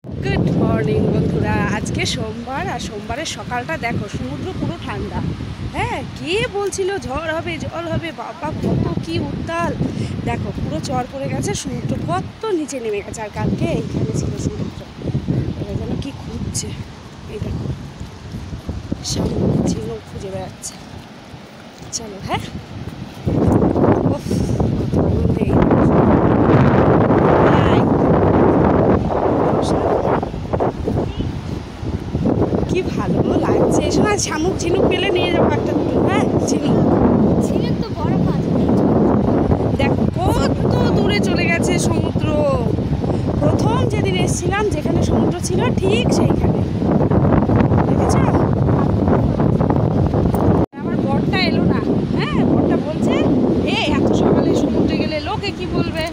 Good morning বন্ধুরা, আজকে সোমবার আর সোমবারের সকালটা দেখো, সমুদ্র পুরো ঠান্ডা। হ্যাঁ, কে বলছিল ঝড় হবে জল হবে, বাবা কত কি উত্তাল। দেখো পুরো চর পড়ে গেছে, সমুদ্র কত নিচে নেমে গেছে। আর কালকে এইখানে ছিল সমুদ্র, এরা যেন কি খুঁজছে। এই দেখো সামনে ঝিনুক খুঁজে বেড়াচ্ছে। চলো হ্যাঁ, কি ভালো লাগছে। সময় শামুক ঝিনুক পেলে নিয়ে যাবো একটা দুটো। হ্যাঁ, ঝিনুক তো বড় মাছ। দেখো কত দূরে চলে গেছে সমুদ্র। প্রথম যেদিন এসেছিলাম যেখানে সমুদ্র ছিল ঠিক সেইখানে, দেখেছ? আমার বরটা এলো না। হ্যাঁ, বরটা বলছে এত সকালে সমুদ্রে গেলে লোকে কি বলবে।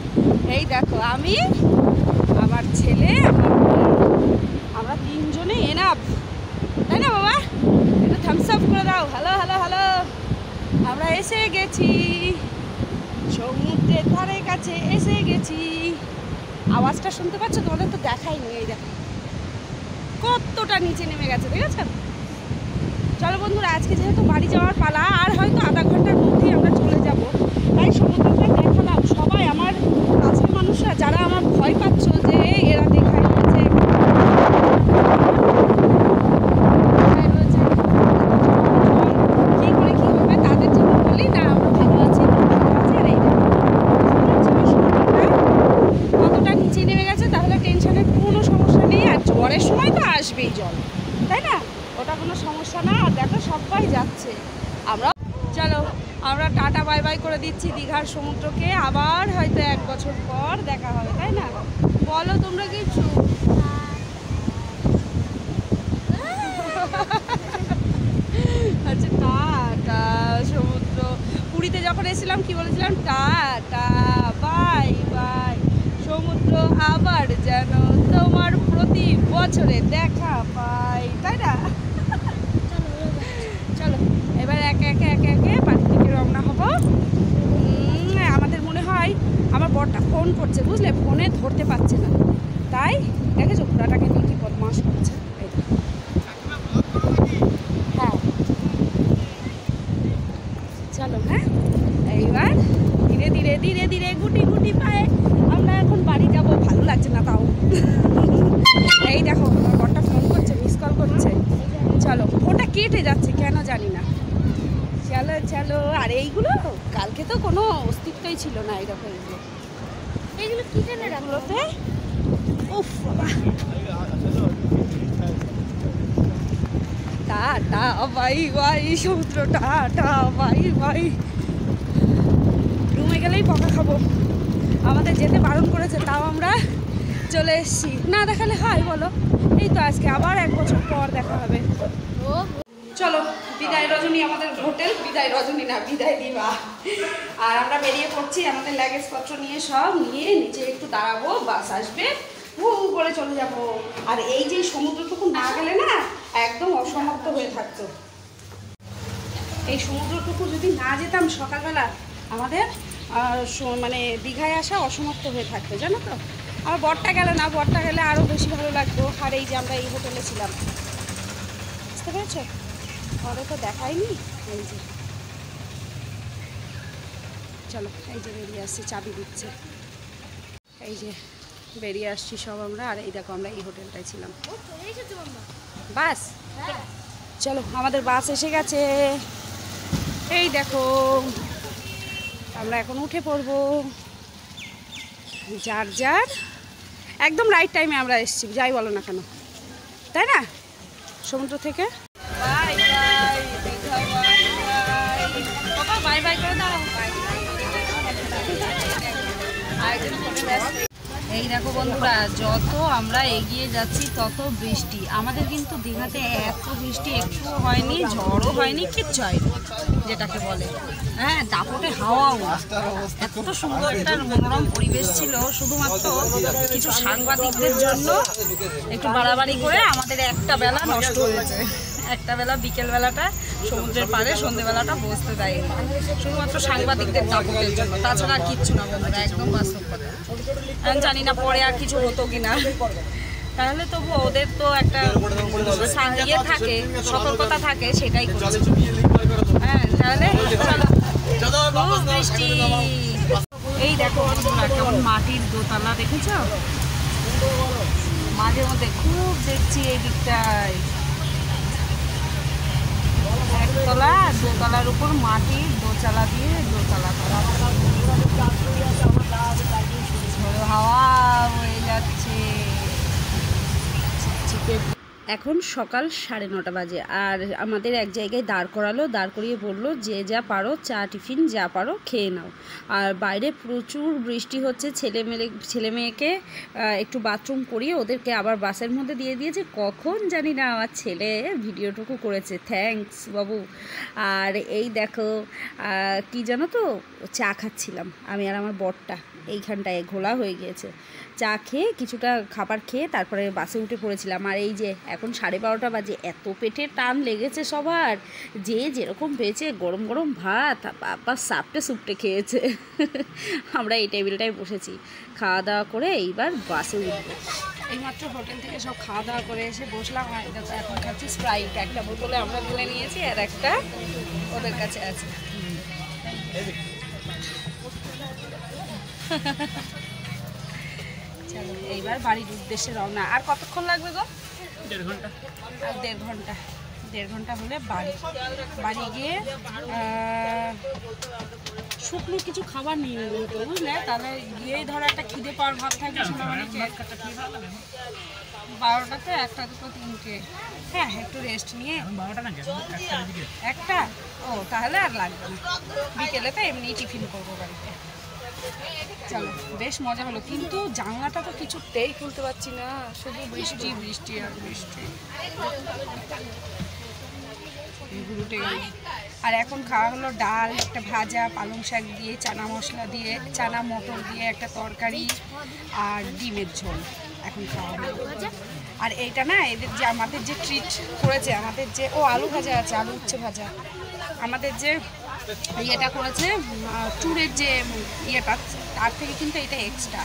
এই দেখো আমি, আমার ছেলে, আমরা তিনজনে এনাফ, তাই না বাবা? একটু থামস আপ করে দাও। হ্যালো হ্যালো হ্যালো, আমরা এসে গেছি, সমুদ্রের ধারে কাছে এসে গেছি। আওয়াজটা শুনতে পাচ্ছ? তোমাদের তো দেখাইনি। এই দেখো কতটা নিচে নেমে গেছে, দেখেছ? চলো বন্ধুরা, আজকে যেহেতু বাড়ি যাওয়ার পালা, আর হয়তো আধা ঘন্টার মধ্যেই আমরা চলে যাব। তাই সমুদ্রটা দেখালাম। সবাই আমার কাছের মানুষরা যারা আমার ভয় পাচ্ছ যে এরা দেখায় রয়েছে কি করে কি হবে, তাদের জন্য বলি না আমরা ভালো আছি। আর এই কতটা নিচে নেমে গেছে, তাহলে টেনশনের কোনো সমস্যা নেই। আর ঝড়ের সময় তো আসবেই জল, তাই না? ওটা কোনো সমস্যা না। আর দেখো সবাই যাচ্ছে, আমরা চলো আমরা টাটা বাই বাই করে দিচ্ছি দীঘার সমুদ্রকে। আবার হয়তো 1 বছর পর দেখা হবে, তাই না? বলো তোমরা কিছু। আচ্ছা টাটা সমুদ্র। পুরীতে যখন এসেছিলাম কি বলেছিলাম? টাটা বাই বাই সমুদ্র, আবার যেন তোমার প্রতি বছরে দেখা পাই, তাই না? চলো এবার একে একে একে একে বাড়ির দিকে রওনা হবো। আমাদের মনে হয় আমার বরটা ফোন করছে, বুঝলে? ফোনে ধরতে পারছে না, তাই দেখেছো ঘোড়াটাকে নিয়ে কি বদমাশ করছে। হ্যাঁ চলো হ্যাঁ, এইবার ধীরে ধীরে ধীরে ধীরে গুটি গুটি পায়ে আমরা এখন বাড়ি যাব। ভালো লাগছে না তাও। এই দেখো আমার বরটা ফোন করছে, মিস কল করছে। চলো, ফোনটা কেটে যাচ্ছে কেন জানি না। চলো চলো। আর এইগুলো কালকে তো কোনো অস্তিত্বই ছিল না। এই দেখো এগুলো কি জানে এগুলোতে উফ বাবা। টাটা বাই বাই সমুদ্র, টাটা বাই বাই। রুমে গেলেই বকা খাবো, আমাদের যেতে বারণ করেছে, তাও আমরা চলে এসেছি। না দেখালে হয় বলো? এই তো আজকে আবার 1 বছর পর দেখা হবে। চলো বিদায় রজনী, আমাদের হোটেল বিদায় রজনী না, বিদায় দিবা। আর আমরা বেরিয়ে পড়ছি আমাদের লাগেজপত্র নিয়ে, সব নিয়ে নিচে একটু দাঁড়াবো, বাস আসবে, হু করে চলে যাব। আর এই যে সমুদ্রটুকু না গেলে না একদম অসমাপ্ত হয়ে থাকতো। এই সমুদ্রটুকু যদি না যেতাম সকালবেলা, আমাদের মানে দীঘায় আসা অসমাপ্ত হয়ে থাকতো, জানো তো? আমার বরটা গেল না, বরটা গেলে আরও বেশি ভালো লাগতো। আর এই যে আমরা এই হোটেলে ছিলাম, বুঝতে পেরেছ? ওদের তো দেখায়নি। এই যে চলো, এই যে বেরিয়ে আসছি, চাবি দিচ্ছে। এই যে বেরিয়ে আসছি সব আমরা। আর এই দেখো আমরা এই হোটেলটায় ছিলাম। বাস, চলো আমাদের বাস এসে গেছে। এই দেখো আমরা এখন উঠে পড়বো। যার যার একদম রাইট টাইমে আমরা এসেছি, যাই বলো না কেন, তাই না? সমুদ্র থেকে bye bye Digha, bye bye বাবা, বাই বাই করে দাও। এই দেখো বন্ধুরা, যত আমরা এগিয়ে যাচ্ছি তত বৃষ্টি। আমাদের কিন্তু দীঘাতে এত বৃষ্টি একটুও হয়নি, ঝড়ও হয়নি, কিচ্ছু হয়নি যেটাকে বলে। হ্যাঁ, দাপটে হাওয়াও। এত সুন্দর একটা মনোরম পরিবেশ ছিল, শুধুমাত্র কিছু সাংবাদিকদের জন্য একটু বাড়াবাড়ি করে আমাদের একটা বেলা নষ্ট হয়েছে। একটা বেলা, বিকেলবেলাটা সমুদ্রের পাড়ে, সন্ধ্যেবেলাটা বসতে দেয় শুধুমাত্র সাংবাদিকদের দাপটের জন্য, তাছাড়া আর কিচ্ছু না বন্ধুরা, একদম বাস্তব কথা। আমি জানি না পরে আর কিছু হতো কিনা। তাহলে তবু ওদের তো একটা ইয়ে থাকে, সতর্কতা থাকে, সেটাই করছে। হ্যাঁ তাহলে খুব বৃষ্টি। এই দেখো বন্ধুরা কেমন মাটির দোতলা দেখেছো, মাঝে মধ্যে খুব দেখছি এই দিকটায় একতলা দোতলার উপর মাটির দোতলা দিয়ে দোতলা করা, ঝোড়ো হাওয়া হয়ে যাচ্ছে। এখন সকাল 9:30 বাজে, আর আমাদের এক জায়গায় দাঁড় করালো, দাঁড় করিয়ে বললো যে যা পারো চা টিফিন যা পারো খেয়ে নাও। আর বাইরে প্রচুর বৃষ্টি হচ্ছে, ছেলে মেয়েকে একটু বাথরুম করিয়ে ওদেরকে আবার বাসের মধ্যে দিয়ে দিয়েছে। কখন জানি না আমার ছেলে ভিডিওটুকু করেছে, থ্যাঙ্কস বাবু। আর এই দেখো কি জানো তো, চা খাচ্ছিলাম আমি আর আমার বরটা, এইখানটায় ঘোলা হয়ে গিয়েছে। চা খেয়ে কিছুটা খাবার খেয়ে তারপরে বাসে উঠে পড়েছিলাম। আর এই যে এখন 12:30 বাজে, এত পেটে টান লেগেছে সবার, যে যেরকম পেয়েছে গরম গরম ভাত বাবা সাপটে সুপটে খেয়েছে। আমরা এই টেবিলটায় বসেছি, খাওয়া দাওয়া করে এইবার বাসে উঠবো। এইমাত্র হোটেল থেকে সব খাওয়া দাওয়া করে এসে বসলাম। আর দেখো এখন খাচ্ছি স্প্রাইট, একটা বোতলে আমরা ঢেলে নিয়েছি আর একটা ওদের কাছে আছে। চলো এইবার বাড়ির উদ্দেশ্যে রওনা। আর কতক্ষণ লাগবে গো? 1.5 ঘন্টা। আর 1.5 ঘন্টা হলে বাড়ি গিয়ে শুকনো কিছু খাবার নিয়ে নেবো তো, বুঝলে? তাহলে গিয়েই ধরো একটা খিদে পাওয়ার ভাব থাকবে সোনামানিকে। 12টাতে 1টা 2টো 3টে, হ্যাঁ একটু রেস্ট নিয়ে 12টা না, একটা। ও তাহলে আর লাগবে না, বিকেলে তো এমনি টিফিন করবো বাড়িতে। চলো বেশ মজা হলো, কিন্তু জানলাটা তো কিছুতেই খুলতে পারছি না, শুধু বৃষ্টি বৃষ্টি আর বৃষ্টি। আর এখন খাওয়া হলো ডাল, একটা ভাজা, পালং শাক দিয়ে, চানা মশলা দিয়ে, চানা মটর দিয়ে একটা তরকারি আর ডিমের ঝোল এখন খাওয়া হলো। আর এইটা না, এদের যে আমাদের যে ট্রিট করেছে, আমাদের যে আলু ভাজা আছে, আলু উচ্ছে ভাজা, আমাদের যে ইয়েটা করেছে ট্যুরের যে ইয়েটা, তার থেকে কিন্তু এটা এক্সট্রা,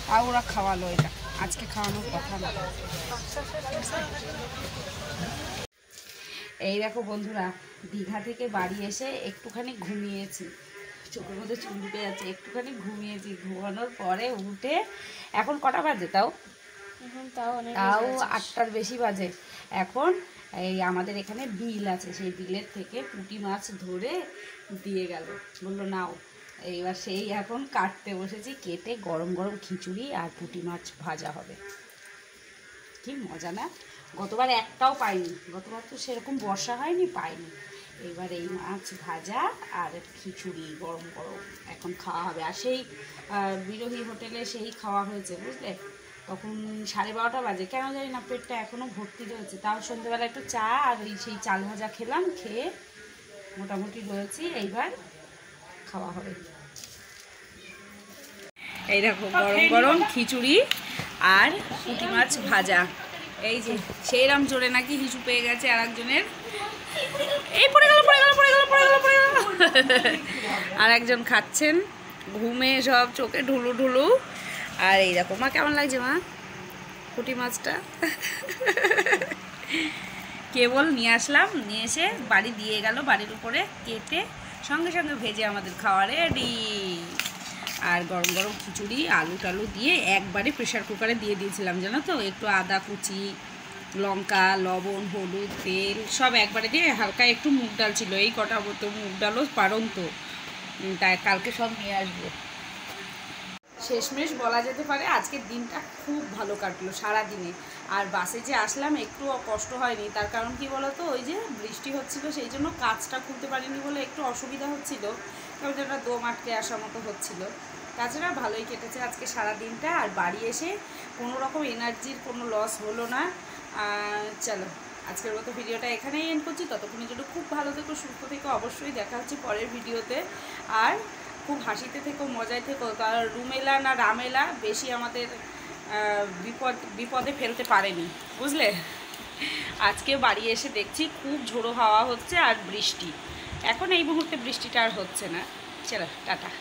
তাও ওরা খাওয়ালো। এটা আজকে খাওয়ানোর কথা না। এই দেখো বন্ধুরা, দীঘা থেকে বাড়ি এসে একটুখানি ঘুমিয়েছি, চোখের মধ্যে চুল উঠে যাচ্ছে, একটুখানি ঘুমিয়েছি। ঘুমানোর পরে উঠে এখন কটা বাজে? তাও 8টার বেশি বাজে। এখন এই আমাদের এখানে বিল আছে, সেই বিলের থেকে পুঁটি মাছ ধরে দিয়ে গেল, বললো নাও। এইবার সেই এখন কাটতে বসেছি, কেটে গরম গরম খিচুড়ি আর পুঁটি মাছ ভাজা হবে। কি মজা না? গতবার একটাও পাইনি, গতবার তো সেরকম বর্ষা হয়নি, পাইনি। এবার এই মাছ ভাজা আর খিচুড়ি গরম গরম এখন খাওয়া হবে। আর সেই বিরোহী হোটেলে সেই খাওয়া হয়েছে, বুঝলে? তখন 12:30 বাজে, কেন জানি না পেটটা এখনও ভর্তি রয়েছে। তাও সন্ধ্যেবেলা একটু চা আর সেই চাল ভাজা খেলাম, খেয়ে মোটামুটি রয়েছি। এইবার খাওয়া হবে। এই দেখো গরম গরম খিচুড়ি আর পুঁটি মাছ ভাজা। এই যে সেইরাম জোরে নাকি হিসু পেয়ে গেছে আর একজনের, এই পড়ে গেল পড়ে গেল পড়ে গেল পড়ে গেল পড়ে গেল। আর একজন খাচ্ছেন ঘুমে, সব চোখে ঢুলু ঢুলু। আর এই দেখো মা, কেমন লাগছে মা পুঁটি মাছটা? কেবল নিয়ে আসলাম, নিয়ে এসে বাড়ি দিয়ে গেল, বাড়ির উপরে কেটে সঙ্গে সঙ্গে ভেজে আমাদের খাওয়া রেডি। আর গরম গরম খিচুড়ি আলু টালু দিয়ে একবারে প্রেশার কুকারে দিয়ে দিয়েছিলাম, জানো তো? একটু আদা কুচি, লঙ্কা, লবণ, হলুদ, তেল সব একবারে দিয়ে, হালকা একটু মুগ ডাল ছিল, এই কটা মতো মুগ ডালও পারন তো, তাই কালকে সব নিয়ে আসবো। শেষমেশ বলা যেতে পারে আজকের দিনটা খুব ভালো কাটলো সারাদিনে। আর বাসে যে আসলাম একটু কষ্ট হয়নি, তার কারণ কি বলো তো, ওই যে বৃষ্টি হচ্ছিল, সেই জন্য কাজটা খুলতে পারিনি বলে একটু অসুবিধা হচ্ছিল, কারণ যেটা দম আটকে আসার মতো হচ্ছিল। তাছাড়া ভালোই কেটেছে আজকে সারা দিনটা। আর বাড়ি এসে কোনো রকম এনার্জির কোনো লস হলো না। চলো আজকের মতো ভিডিওটা এখানেই এন্ড করছি। ততক্ষণের জন্য খুব ভালো থেকো, সুস্থ থেকো, অবশ্যই দেখা হচ্ছে পরের ভিডিওতে। আর খুব হাসিতে থেকো, মজায় থেকো, কারণ রুমেলা না রামেলা বেশি আমাদের বিপদে ফেলতে পারেনি, বুঝলে? আজকে বাড়ি এসে দেখছি খুব ঝোড়ো হাওয়া হচ্ছে আর বৃষ্টি। এখন এই মুহূর্তে বৃষ্টিটা আর হচ্ছে না। চলো টাটা।